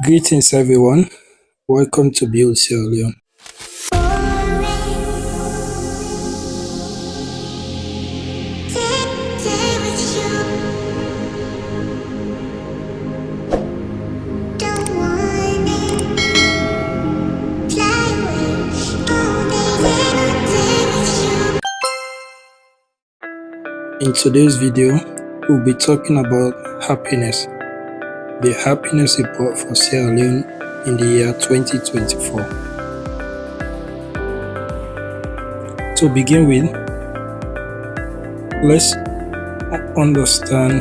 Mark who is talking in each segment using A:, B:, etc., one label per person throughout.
A: Greetings everyone, welcome to Build Sierra Leone. In today's video, we'll be talking about happiness, the happiness report for Sierra Leone in the year 2024. To begin with, let's understand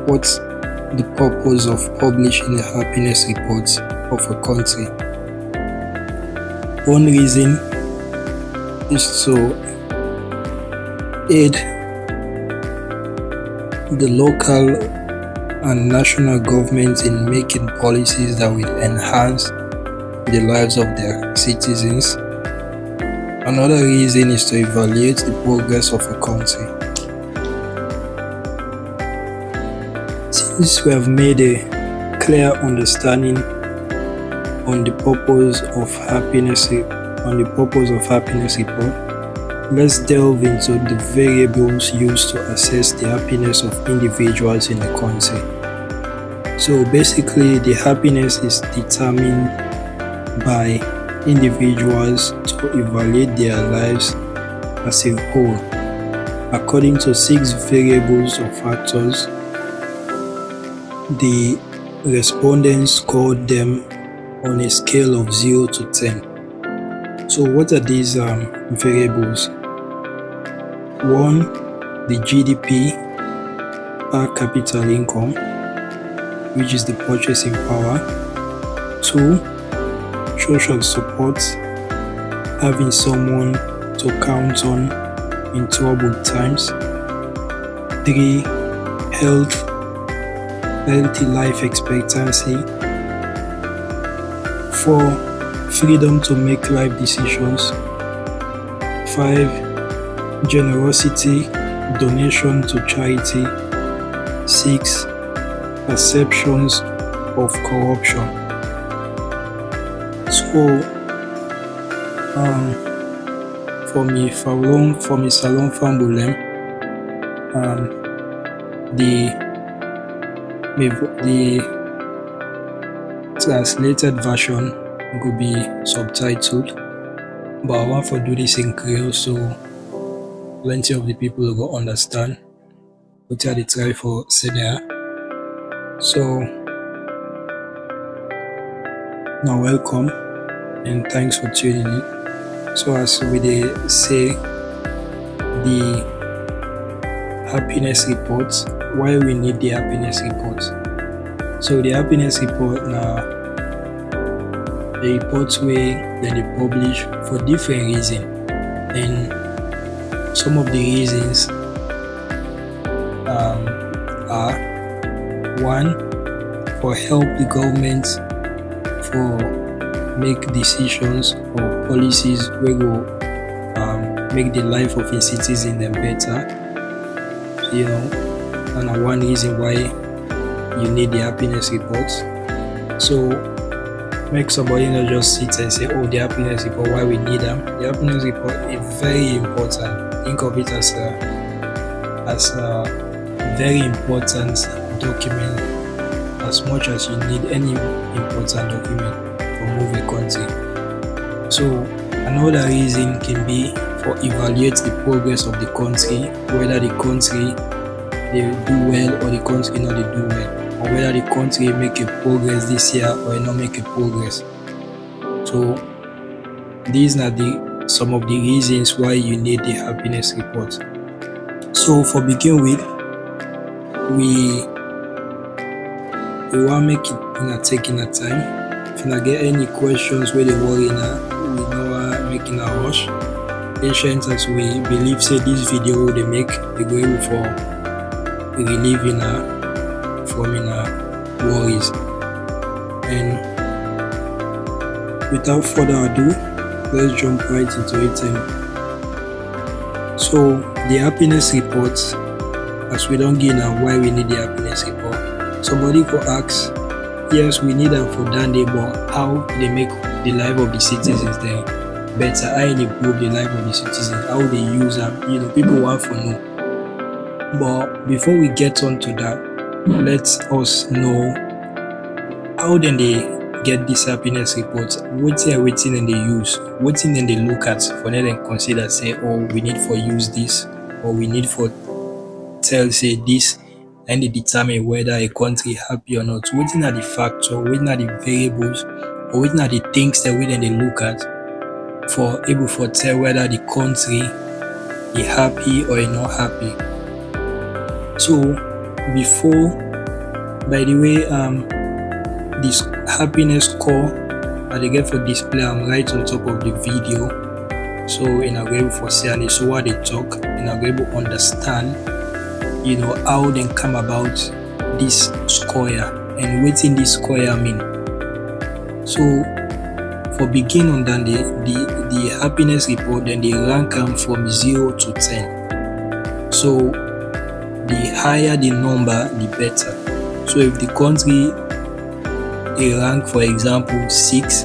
A: what's the purpose of publishing a happiness report of a country. One reason is to aid the local and national governments in making policies that will enhance the lives of their citizens. Another reason is to evaluate the progress of a country. Since we have made a clear understanding on the purpose of happiness report, let's delve into the variables used to assess the happiness of individuals in a country. So basically, the happiness is determined by individuals to evaluate their lives as a whole according to 6 variables or factors. The respondents scored them on a scale of 0 to 10. So what are these variables? 1. The GDP per capita income, which is the purchasing power. 2. Social support, having someone to count on in troubled times. 3. Healthy life expectancy. 4. Freedom to make life decisions. 5. Generosity, donation to charity. 6. Perceptions of corruption. So, for me Salon Fambulem, the translated version could be subtitled, but I want to do this in Creole so plenty of the people will understand what I try for Senia. So now welcome and thanks for tuning in. So as we say, the happiness report, why we need the happiness report. So the happiness report now, the reports where they publish for different reasons, and some of the reasons are: 1. For help the government for make decisions or policies wey go make the life of its citizens them better. And one reason why you need the happiness report. So make somebody not just sit and say, oh, the happiness report, why we need them. The happiness report is very important. Think of it as a very important document, as much as you need any important document for move a country. So another reason can be for evaluate the progress of the country, whether the country they do well or the country not they do well, or whether the country make a progress this year or not make a progress. So these are some of the reasons why you need the happiness report. So for begin with, we want make it in a taking a time. If you get any questions where they worry now, we know making a rush. Patient as we believe say this video they make they go able for relieving from worries. And without further ado, let's jump right into it. So the happiness report, as we don't get now why we need the happiness report. Somebody could ask, yes, we need am for that day, but how they make the life of the citizens then better, how they improve the life of the citizens, how they use am, people want to know. But before we get on to that, let us know how then they get this happiness report, wetin dem dey use, wetin dem dey look at for them dem consider say, oh, we need for use this, or we need for tell say this, and dey determine whether a country happy or not. Wetin are the factor, wetin are the variables, or wetin are the things that we dem dey look at for able for tell whether the country is happy or is not happy. So before, by the way, this happiness score I dey get for display am right on top of the video, so una go able for see am. So what they talk, una go able understand, how they come about this score and wetin this score mean. So for begin on that, the happiness report, then they rank am from 0 to 10. So the higher the number, the better. So if the country a rank, for example, 6,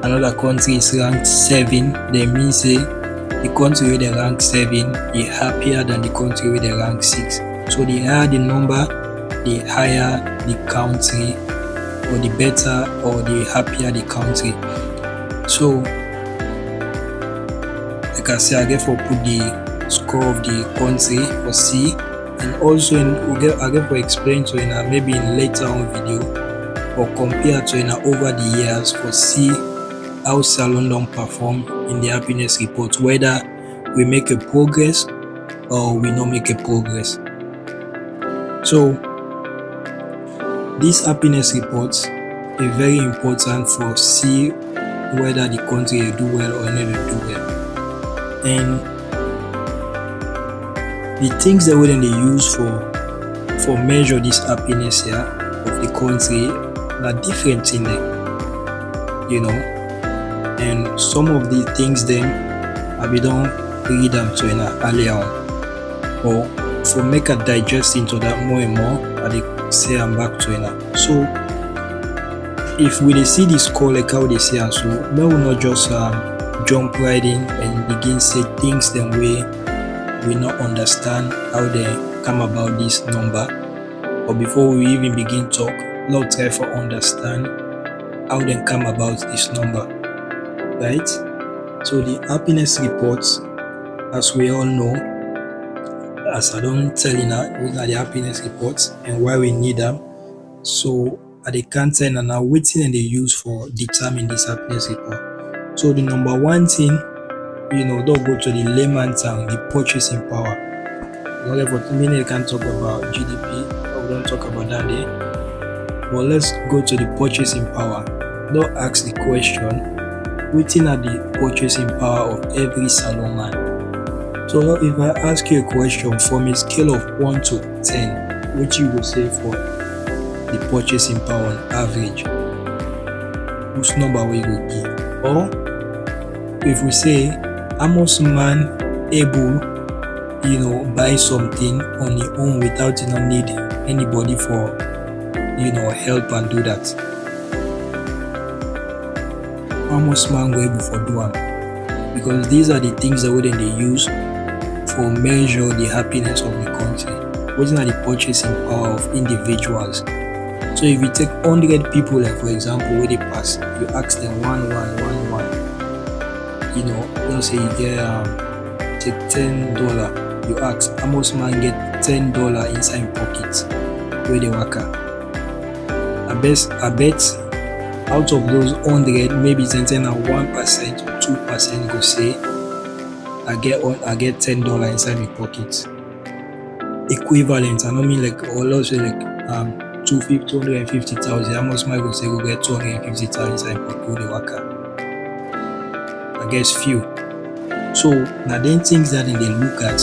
A: another country is ranked 7, then means say the country where they rank 7 is happier than the country where they rank 6. So the higher the number, the higher the country, or the better or the happier the country. So like I say, I get for put the score of the country for C, and also I get for explain to you maybe in later on video, or compare to over the years for see how Sierra Leone perform in the happiness report, whether we make a progress or we not make a progress. So these happiness reports are very important for see whether the country will do well or never do well. And the things that we then they use for measure this happiness here of the country are different in them, and some of the things then I be don't read them to earlier on, or for make a digest into that more and more, I dey say I'm back to So if we dey see this score like how they say, so we will not just jump right in and begin say things then we not understand how they come about this number, or before we even begin talk, let's try to understand how they come about this number, right? So the happiness reports, as we all know, as I don't tell you now, what are the happiness reports and why we need them. So at the content and now waiting and they use for determine this happiness report. So the number one thing, don't go to the layman term, the purchasing power. Whatever meaning, you can talk about GDP, or we don't talk about that day. But let's go to the purchasing power. Don't ask the question, waiting at the purchasing power of every Sierra Leone man. So if I ask you a question from a scale of 1 to 10, which you will say for the purchasing power on average, whose number will you give? Or if we say, how much man able, buy something on his own without need anybody for help and do that. How much man go able for do am? Because these are the things that they use for measure the happiness of the country. What are the purchasing power of individuals? So if you take 100 people, like for example, where they pass, you ask them one. Let's say you get take $10. You ask how much man get $10 inside pocket where they work at. I bet out of those 100, maybe it's 1% or 2% go say I get $10 inside my pocket. Equivalent, I don't mean like, or let's say like 250,000. How much man go say go get 250,000 inside my pocket where they work at? I guess few. So now then things that they look at,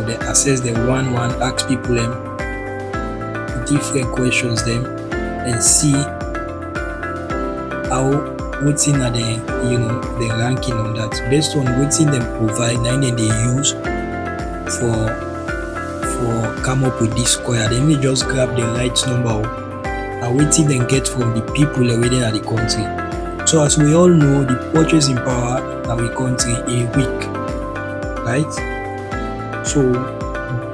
A: they assess the one, ask people them different questions them and see how waiting are the ranking on that based on waiting them provide, and then they use for come up with this square. They may just grab the right number and wetin dem get from the people already in the country. So as we all know, the purchasing power in our country is weak, right? So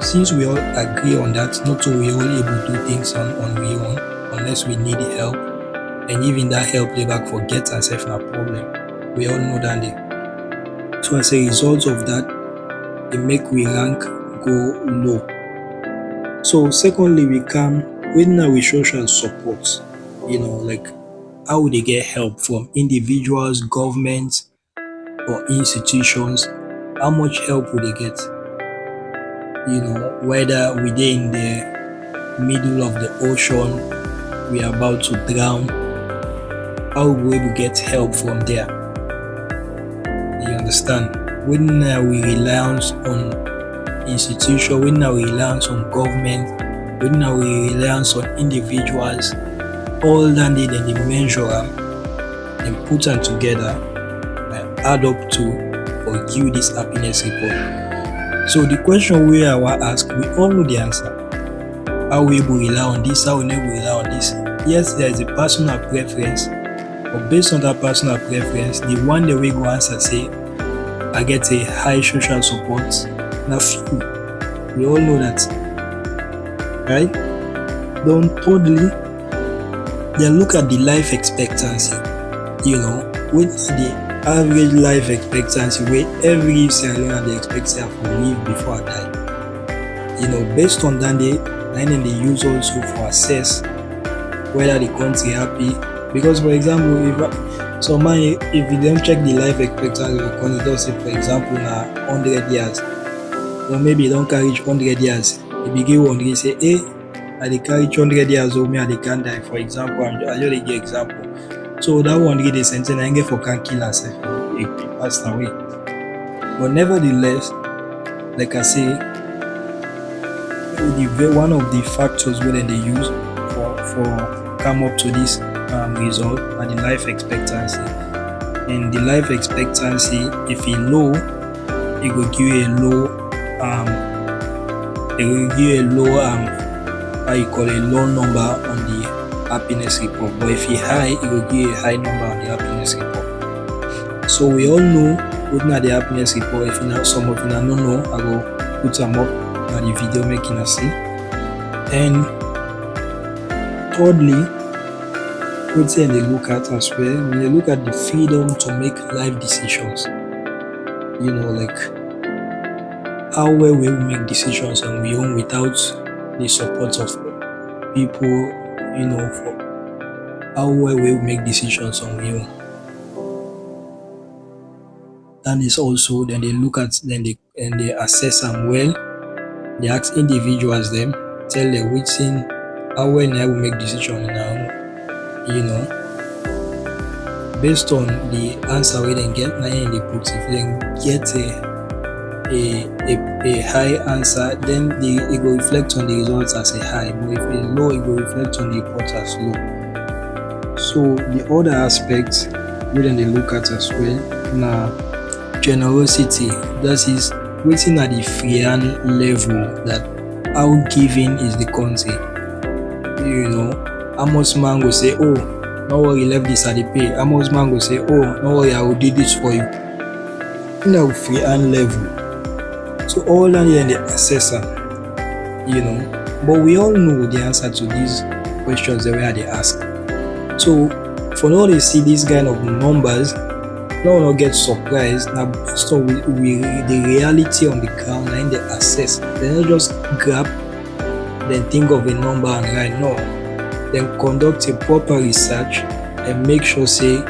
A: since we all agree on that, not so we all able to do things on our own unless we need help, and even that help dey back forget ourselves na problem. We all know that day. So as a result of that, it make we rank go low. So secondly, we come when now we social support, like how would they get help from individuals, governments, or institutions? How much help would they get? Whether we're in the middle of the ocean, we are about to drown, how will we get help from there? You understand? When we rely on institution, when we rely on government, when we rely on individuals, all that they measure and put them together and add up to or give this happiness report. So the question we I want to ask, we all know the answer. How we will rely on this, how we never rely on this. Yes, there is a personal preference, but based on that personal preference, the one that we go answer say, I get a high social support. Now few. We all know that. Right? Then thirdly, they look at the life expectancy. With the average life expectancy where every Sierra Leone they expect to live before I die. Based on that then they use also for assess whether the country happy. Because for example, if you don't check the life expectancy of the country, don't say for example 100 years, or maybe you don't carry 100 years, you begin wondering say, I dey carry 100 years old, me I can't die. For example, I just give example. So that one get the sentence I get for can kill herself. He passed away. But nevertheless, like I say, one of the factors where they use for come up to this result are the life expectancy. And the life expectancy, if it's low, it will give you a low low number on the happiness report. But if it's high, it will give you a high number on the happiness report. So we all know looking at the happiness report. If some of you don't know, I will put them up on the video making us see. And thirdly, what they look at as well, when they look at the freedom to make life decisions, like how well we make decisions on our own without the support of people, for how well we make decisions on our own. That is also then they look at and they assess them well. They ask individuals them, tell them which thing, how well I will make decisions now. Based on the answer we then get, in the books, if they get a high answer, then it will reflect on the results as a high. But if it's low, it will reflect on the report as low. So the other aspects we then they look at as well now generosity. That is waiting at the freehan level, that how giving is the country. Amos man will say, oh, no worry, left this at the pay. Amos man will say, oh, no worry, I will do this for you. Freehan level. So all that in the assessor, but we all know the answer to these questions the way they ask. So for now they see these kind of numbers, no one will get surprised. Now based on the reality on the ground and they assess. They don't just grab, then think of a number and write. No, then conduct a proper research and make sure say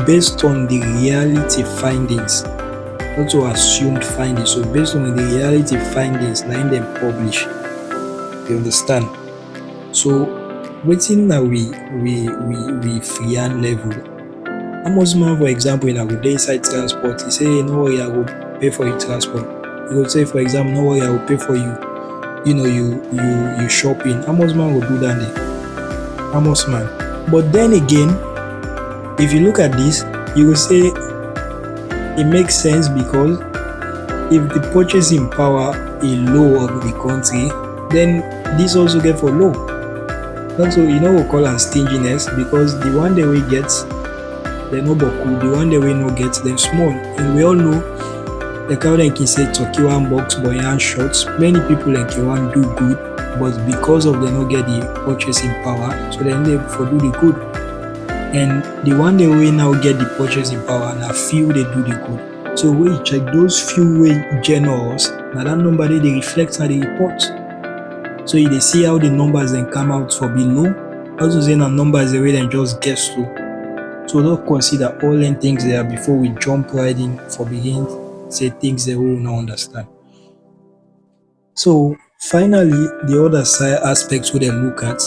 A: based on the reality findings, not to assumed findings. So based on the reality findings, now them publish. You understand? So waiting now we freehan level. Amosman, for example, in our dayside transport, he say, no worry, I will pay for your transport. He will say, for example, no worry, I will pay for you. You shopping. Amosman will do that. Amosman. But then again, if you look at this, you will say it makes sense because if the purchasing power is low of the country, then this also get for low. Also, we call am stinginess because the one dem wey get dem no boku, the one dem wey no get dem small. And we all know like how dem kin say turkey wan box but im hand short. Many pipu like wan do good but because of dem no get the purchasing power, so dem no dey for do the good. And the one dem wey now get the purchasing power na few dey do the good. So when you check those few wey generous, na that number dey reflect na the report. So you dey see how the numbers dem come out for below. Also say na numbers wey dem just guess to. So don't consider all them things there before we jump right in for begin say things that we will not understand. So finally, the other side aspects wey dem look at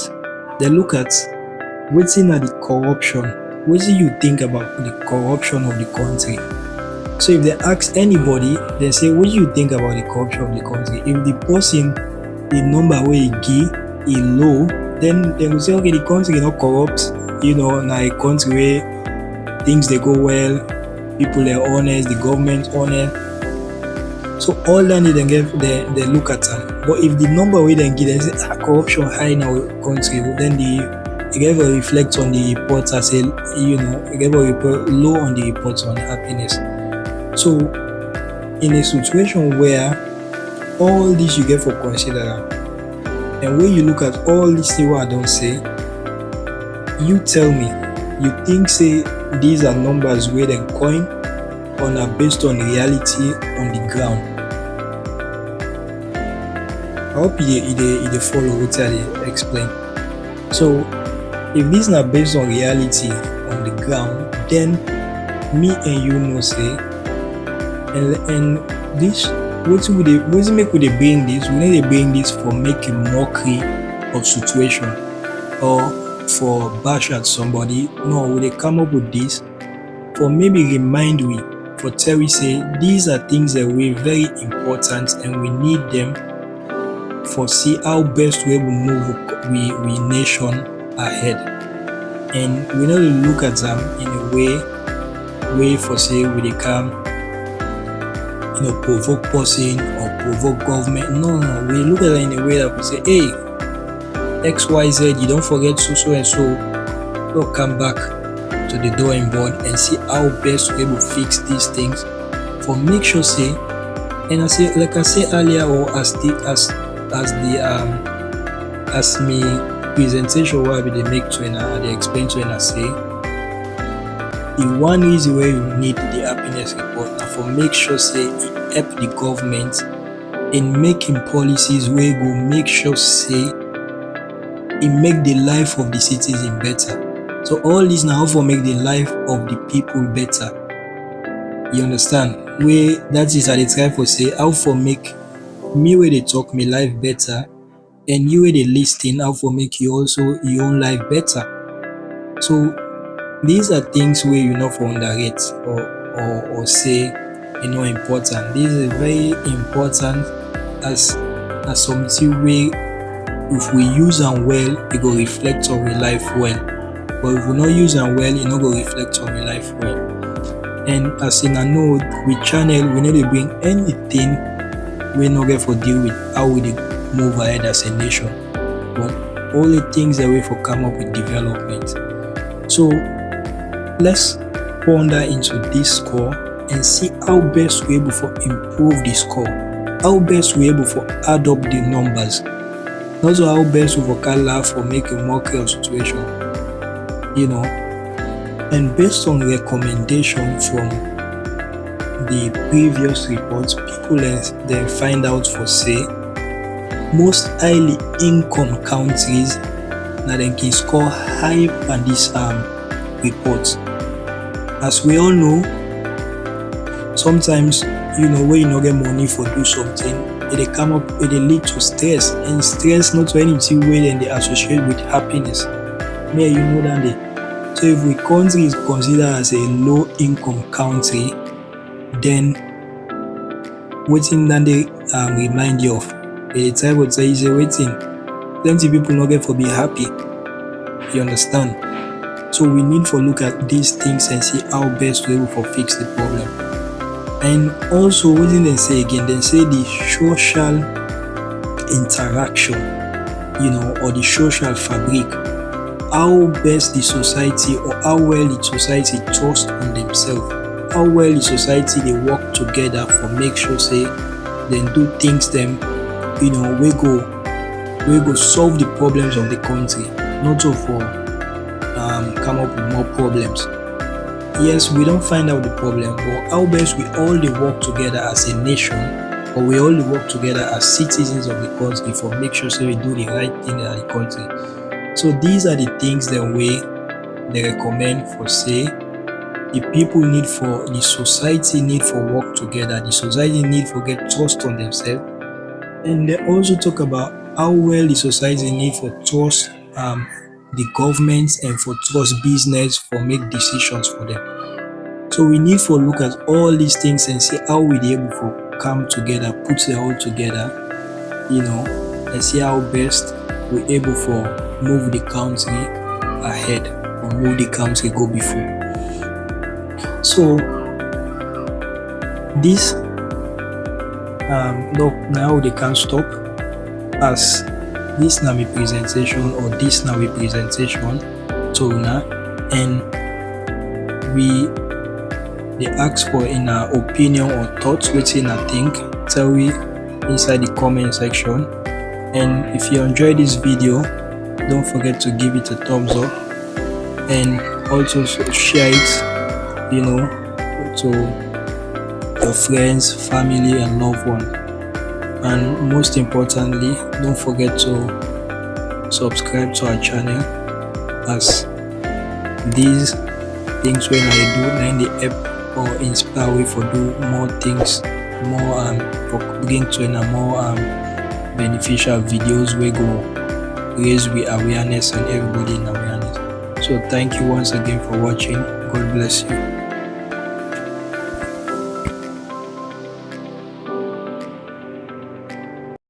A: wetin are the corruption. Wetin you think about the corruption of the country? So if they ask anybody, they say, what do you think about the corruption of the country? If the person, the number where he give is low, then they will say, okay, the country not corrupt. Na a country where things they go well, people are honest, the government honest. So all that they look at them. But if the number where they give, they say corruption high in our country, then it gave a reflect on the reports as it gave a report low on the reports on happiness. So in a situation where all this you get for consider, and when you look at all these things what I don't say, you tell me, you think say these are numbers where they coin or are based on reality on the ground? I hope you follow what I explain. So if these are based on reality on the ground, then me and you know say, and this wetin make we dey bring this? We no dey bring this for making mockery of situation or for bash at somebody. No, we dey come up with this for maybe remind we, for tell we say these are things that we very important and we need them for see how best we will move we nation ahead. And we no dey look at them in a way for say we dey come provoke person or provoke government. No, we look at it in a way that we say, hey, XYZ, you don't forget so and so. We'll come back to the drawing board and see how best we will fix these things for make sure say, and I say like I said earlier, or as me presentation what I dey make to I dey explain to I say the one reason why you need the happiness report na for make sure say it help the government in making policies wey go make sure say it make the life of the citizen better. So all this na how for make the life of the people better. You understand? Wey that is I dey try for say how for make me wey dey talk me life better and you wey dey lis ten how for make you also your own life better. So these are things where you not for underrate or say important. This is very important as something way if we use them well, it will reflect on your life well. But if we not use them well, it not go reflect on your life well. And as in I know with channel, we need to bring anything we not get for deal with how we move ahead as a nation. But all the things that we for come up with development. So let's ponder into this score and see how best we're able to improve the score, how best we're able to add up the numbers, not so how best we can laugh or make a mockery of situation, and based on recommendation from the previous reports, people then find out for say most highly income countries now they can score high on this report. As we all know, sometimes when you not get money for do something, it come up, it lead to stress, and stress not to anything way then they associate with happiness. May you know that day. So if the country is considered as a low income country, then waiting that they remind you of a type of say is a waiting. Plenty people not get for be happy. You understand? So we need to look at these things and see how best we will fix the problem. And also what did they say again? They say the social interaction or the social fabric, how best the society or how well the society trust on themselves, how well the society dey work together for make sure say dem do things dem wey go solve the problems of the country, not so for come up with more problems. Yes, we don find out the problem, but how best we all dey work together as a nation, or we all dey work together as citizens of the country for make sure say we do the right thing in the country. So these are the things dem wey dey recommend for say the people need for, the society need for work together, the society need for get trust on themselves. And they also talk about how well the society need for trust the government and for trust business for make decisions for them. So we need for look at all these things and see how we dey able for come together, put it all together, and see how best we able for move the country ahead or move the country go before. So this now they can't stop, as this na my presentation or this na my presentation to una, and we dey ask for in our opinion or thoughts, wetin una think, tell we inside the comment section. And if you enjoy this video, don't forget to give it a thumbs up and also share it to your friends, family and loved one. And most importantly, don't forget to subscribe to our channel, as these things when I do na dey help or inspire we for do more things, more for bring to more beneficial videos wey go raise we awareness and everybody in awareness. So thank you once again for watching. God bless you.